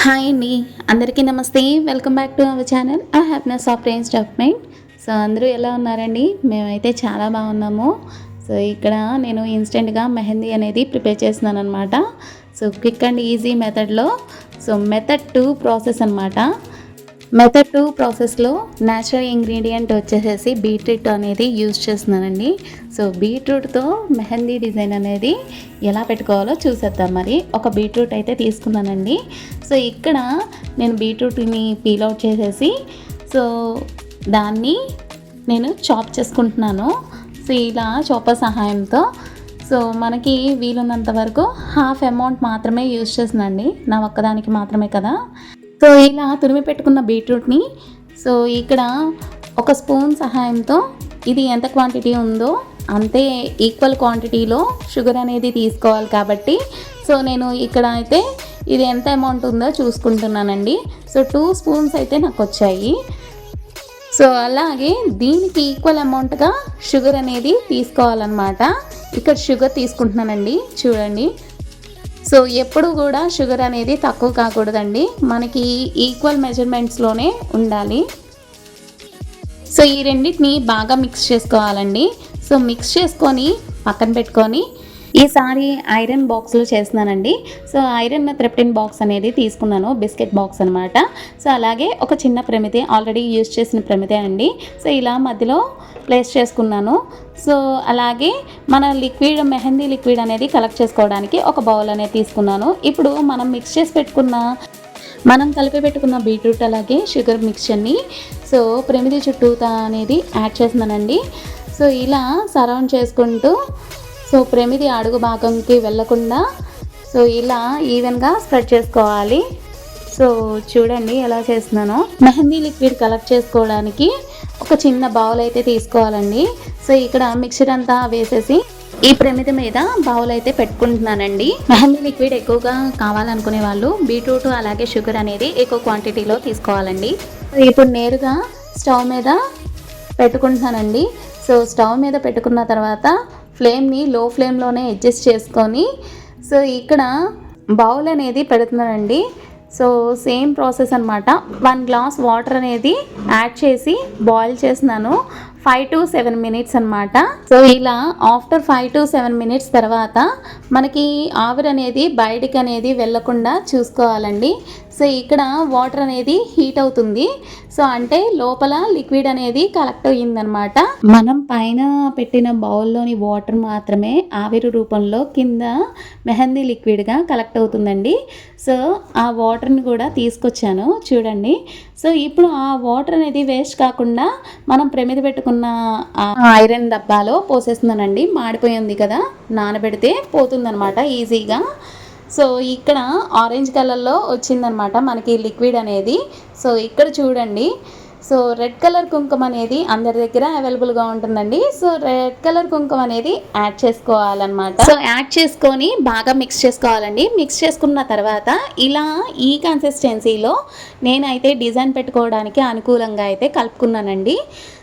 Hi అండి, అందరికీ నమస్తే. Welcome back to our channel happiness of range development. So అందరూ ఎలా ఉన్నారండి? మేమైతే చాలా బాగున్నాము. సో ఇక్కడ నేను ఇన్స్టెంట్గా మెహందీ అనేది ప్రిపేర్ చేస్తున్నాను అనమాట. సో క్విక్ అండ్ ఈజీ మెథడ్లో. సో మెథడ్ 2 ప్రాసెస్ అనమాట. మెథడ్ 2 ప్రాసెస్లో న్యాచురల్ ఇంగ్రీడియంట్ వచ్చేసేసి బీట్రూట్ అనేది యూజ్ చేస్తున్నానండి. సో బీట్రూట్తో మెహందీ డిజైన్ అనేది ఎలా పెట్టుకోవాలో చూసేద్దాం. మరి ఒక బీట్రూట్ అయితే తీసుకున్నానండి. సో ఇక్కడ నేను బీట్రూట్ని పీల్ అవుట్ చేసేసి సో దాన్ని నేను చాప్ చేసుకుంటున్నాను. సో ఇలా చాపర్ సహాయంతో సో మనకి వీలున్నంత వరకు హాఫ్ అమౌంట్ మాత్రమే యూజ్ చేస్తున్నానండి, నా ఒక్కదానికి మాత్రమే కదా. సో ఇలా తురిమి పెట్టుకున్న బీట్రూట్ని సో ఇక్కడ ఒక స్పూన్ సహాయంతో ఇది ఎంత క్వాంటిటీ ఉందో అంతే ఈక్వల్ క్వాంటిటీలో షుగర్ అనేది తీసుకోవాలి కాబట్టి సో నేను ఇక్కడ అయితే ఇది ఎంత అమౌంట్ ఉందో చూసుకుంటున్నానండి. సో 2 స్పూన్స్ అయితే నాకు వచ్చాయి. సో అలాగే దీనికి ఈక్వల్ అమౌంట్గా షుగర్ అనేది తీసుకోవాలన్నమాట. ఇక్కడ షుగర్ తీసుకుంటున్నానండి, చూడండి. సో ఎప్పుడు కూడా షుగర్ అనేది తక్కువ కాకూడదండి, మనకి ఈక్వల్ మెజర్మెంట్స్లోనే ఉండాలి. సో ఈ రెండింటిని బాగా మిక్స్ చేసుకోవాలండి. సో మిక్స్ చేసుకొని పక్కన పెట్టుకొని ఈసారి ఐరన్ బాక్స్లో చేస్తున్నానండి. సో ఐరన్ త్రెప్టిన్ బాక్స్ అనేది తీసుకున్నాను, బిస్కెట్ బాక్స్ అనమాట. సో అలాగే ఒక చిన్న ప్రమిది, ఆల్రెడీ యూజ్ చేసిన ప్రమిదే అండి. సో ఇలా మధ్యలో ప్లేస్ చేసుకున్నాను. సో అలాగే మన లిక్విడ్ మెహందీ లిక్విడ్ అనేది కలెక్ట్ చేసుకోవడానికి ఒక బౌల్ అనేది తీసుకున్నాను. ఇప్పుడు మనం కలిపి పెట్టుకున్న బీట్రూట్ అలాగే షుగర్ మిక్చర్ని సో ప్రమిది చుట్టూతా అనేది యాడ్ చేస్తున్నానండి. సో ఇలా సరౌండ్ చేసుకుంటూ సో ప్రమిది అడుగు భాగంకి వెళ్ళకుండా సో ఇలా ఈవెన్గా స్ప్రెడ్ చేసుకోవాలి. సో చూడండి ఎలా చేస్తున్నానో. మెహందీ లిక్విడ్ కలెక్ట్ చేసుకోవడానికి ఒక చిన్న బౌల్ అయితే తీసుకోవాలండి. సో ఇక్కడ మిక్చర్ అంతా వేసేసి ఈ ప్రమిది మీద బౌల్ అయితే పెట్టుకుంటున్నానండి. మెహందీ లిక్విడ్ ఎక్కువగా కావాలనుకునే వాళ్ళు బీట్రూట్ అలాగే షుగర్ అనేది ఎక్కువ క్వాంటిటీలో తీసుకోవాలండి. ఇప్పుడు నేరుగా స్టవ్ మీద పెట్టుకుంటున్నానండి. సో స్టవ్ మీద పెట్టుకున్న తర్వాత ఫ్లేమ్ని లో ఫ్లేమ్లోనే అడ్జస్ట్ చేసుకొని సో ఇక్కడ బౌల్ అనేది పెడుతున్నానండి. సో సేమ్ ప్రాసెస్ అనమాట. 1 గ్లాస్ వాటర్ అనేది యాడ్ చేసి బాయిల్ చేస్తున్నాను 5 to 7 minutes అనమాట. సో ఇలా ఆఫ్టర్ 5 to 7 minutes తర్వాత మనకి ఆవిరి అనేది బయటికి అనేది వెళ్ళకుండా చూసుకోవాలండి. సో ఇక్కడ వాటర్ అనేది హీట్ అవుతుంది. సో అంటే లోపల లిక్విడ్ అనేది కలెక్ట్ అయ్యిందనమాట. మనం పైన పెట్టిన బౌల్లోని వాటర్ మాత్రమే ఆవిరి రూపంలో కింద మెహందీ లిక్విడ్గా కలెక్ట్ అవుతుందండి. సో ఆ వాటర్ని కూడా తీసుకొచ్చాను, చూడండి. సో ఇప్పుడు ఆ వాటర్ అనేది వేస్ట్ కాకుండా మనం ప్రమిద పెట్టుకున్న ఐరన్ డబ్బాలో పోసేస్తున్నానండి. మాడిపోయింది కదా, నానబెడితే పోతుందనమాట ఈజీగా. సో ఇక్కడ ఆరెంజ్ కలర్లో వచ్చిందనమాట మనకి లిక్విడ్ అనేది. సో ఇక్కడ చూడండి. సో రెడ్ కలర్ కుంకుమ అనేది అందరి దగ్గర అవైలబుల్గా ఉంటుందండి. సో రెడ్ కలర్ కుంకుమ అనేది యాడ్ చేసుకోవాలన్నమాట. సో యాడ్ చేసుకొని బాగా మిక్స్ చేసుకోవాలండి. మిక్స్ చేసుకున్న తర్వాత ఇలా ఈ కన్సిస్టెన్సీలో నేనైతే డిజైన్ పెట్టుకోవడానికి అనుకూలంగా అయితే కలుపుకున్నానండి.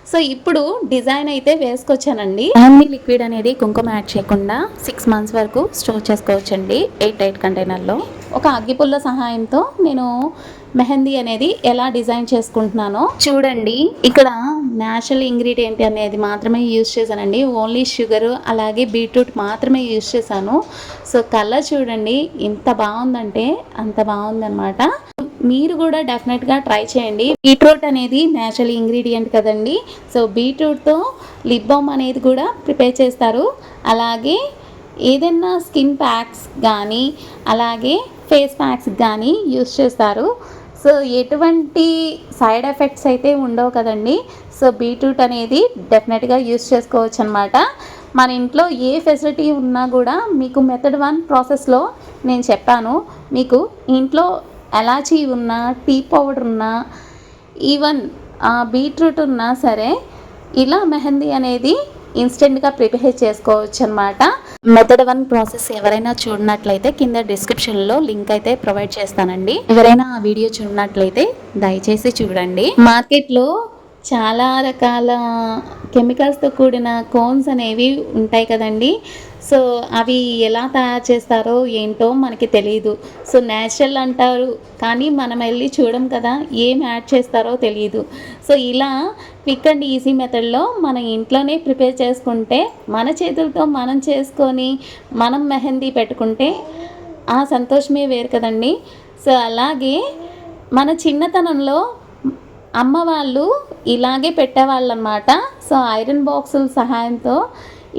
సో ఇప్పుడు డిజైన్ అయితే వేసుకొచ్చానండి. మెహందీ లిక్విడ్ అనేది కుంకుమ యాడ్ చేయకుండా 6 months వరకు స్టోర్ చేసుకోవచ్చండి 8 కంటైనర్లో. ఒక అగ్గిపుల్ల సహాయంతో నేను మెహందీ అనేది ఎలా డిజైన్ చేసుకుంటున్నానో చూడండి. ఇక్కడ న్యాచురల్ ఇంగ్రీడియంట్ అనేది మాత్రమే యూజ్ చేశానండి. ఓన్లీ షుగర్ అలాగే బీట్రూట్ మాత్రమే యూజ్ చేశాను. సో కలర్ చూడండి ఎంత బాగుందంటే అంత బాగుందన్నమాట. మీరు కూడా డెఫినెట్గా ట్రై చేయండి. బీట్రూట్ అనేది న్యాచురల్ ఇంగ్రీడియంట్ కదండి. సో బీట్రూట్తో లిప్ బామ్ అనేది కూడా ప్రిపేర్ చేస్తారు. అలాగే ఏదైనా స్కిన్ ప్యాక్స్ కానీ అలాగే ఫేస్ ప్యాక్స్ కానీ యూస్ చేస్తారు. సో ఎటువంటి సైడ్ ఎఫెక్ట్స్ అయితే ఉండవు కదండి. సో బీట్రూట్ అనేది డెఫినెట్గా యూస్ చేసుకోవచ్చు అనమాట. మన ఇంట్లో ఏ ఫెసిలిటీ ఉన్నా కూడా మీకు మెథడ్ 1 ప్రాసెస్లో నేను చెప్పాను. మీకు ఇంట్లో ఎలాచీ ఉన్నా, టీ పౌడర్ ఉన్నా, ఈవెన్ బీట్రూట్ ఉన్నా సరే ఇలా మెహందీ అనేది ఇన్స్టెంట్గా ప్రిపేర్ చేసుకోవచ్చు అనమాట. మెథడ్ 1 ప్రాసెస్ ఎవరైనా చూడనట్లయితే కింద డిస్క్రిప్షన్లో లింక్ అయితే ప్రొవైడ్ చేస్తానండి. ఎవరైనా ఆ వీడియో చూడనట్లయితే దయచేసి చూడండి. మార్కెట్లో చాలా రకాల కెమికల్స్తో కూడిన కోన్స్ అనేవి ఉంటాయి కదండి. సో అవి ఎలా తయారు చేస్తారో ఏంటో మనకి తెలియదు. సో న్యాచురల్ అంటారు కానీ మనం వెళ్ళి చూడం కదా, ఏం యాడ్ చేస్తారో తెలియదు. సో ఇలా క్విక్ అండ్ ఈజీ మెథడ్లో మన ఇంట్లోనే ప్రిపేర్ చేసుకుంటే, మన చేతులతో మనం చేసుకొని మనం మెహందీ పెట్టుకుంటే ఆ సంతోషమే వేరు కదండి. సో అలాగే మన చిన్నతనంలో అమ్మ వాళ్ళు ఇలాగే పెట్టేవాళ్ళనమాట. సో ఐరన్ బాక్సుల సహాయంతో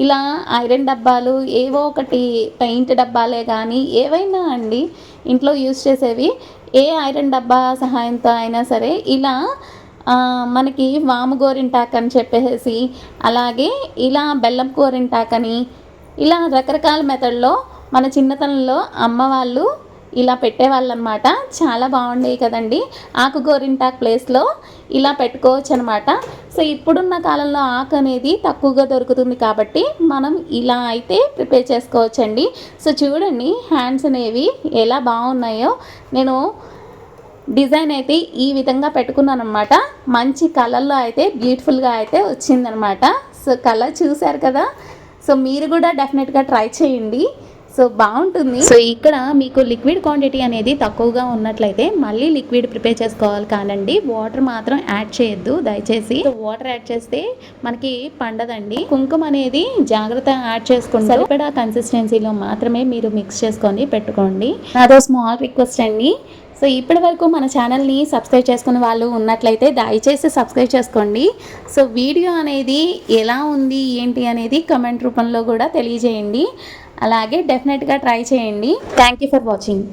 ఇలా ఐరన్ డబ్బాలు ఏవో ఒకటి పెయింట్ డబ్బాలే కానీ ఏవైనా అండి ఇంట్లో యూజ్ చేసేవి, ఏ ఐరన్ డబ్బా సహాయంతో అయినా సరే ఇలా మనకి వాము గోరింటాక్ అని చెప్పేసి, అలాగే ఇలా బెల్లం గోరింటాక్ అని, ఇలా రకరకాల మెథడ్లో మన చిన్నతనంలో అమ్మ వాళ్ళు ఇలా పెట్టేవాళ్ళనమాట. చాలా బాగుండేవి కదండి. ఆకు గోరింటాక్ ప్లేస్లో ఇలా పెట్టుకోవచ్చు అనమాట. సో ఇప్పుడున్న కాలంలో ఆకు అనేది తక్కువగా దొరుకుతుంది కాబట్టి మనం ఇలా అయితే ప్రిపేర్ చేసుకోవచ్చండి. సో చూడండి హ్యాండ్స్ అనేవి ఎలా బాగున్నాయో. నేను డిజైన్ అయితే ఈ విధంగా పెట్టుకున్నాను అనమాట. మంచి కలర్లో అయితే బ్యూటిఫుల్గా అయితే వచ్చిందనమాట. సో కలర్ చూశారు కదా. సో మీరు కూడా డెఫినెట్గా ట్రై చేయండి. సో బాగుంటుంది. సో ఇక్కడ మీకు లిక్విడ్ క్వాంటిటీ అనేది తక్కువగా ఉన్నట్లయితే మళ్ళీ లిక్విడ్ ప్రిపేర్ చేసుకోవాలి కానండి, వాటర్ మాత్రం యాడ్ చేయొద్దు దయచేసి. సో వాటర్ యాడ్ చేస్తే మనకి పండదండి. కుంకుమ అనేది జాగ్రత్త యాడ్ చేసుకుంటే సరిపడా కన్సిస్టెన్సీలో మాత్రమే మీరు మిక్స్ చేసుకొని పెట్టుకోండి. అదో స్మాల్ రిక్వెస్ట్ అండి. సో ఇప్పటి వరకు మన ఛానల్ని సబ్స్క్రైబ్ చేసుకునే వాళ్ళు ఉన్నట్లయితే దయచేసి సబ్స్క్రైబ్ చేసుకోండి. సో వీడియో అనేది ఎలా ఉంది ఏంటి అనేది కమెంట్ రూపంలో కూడా తెలియజేయండి. అలాగే డెఫినెట్గా ట్రై చేయండి. Thank you for watching.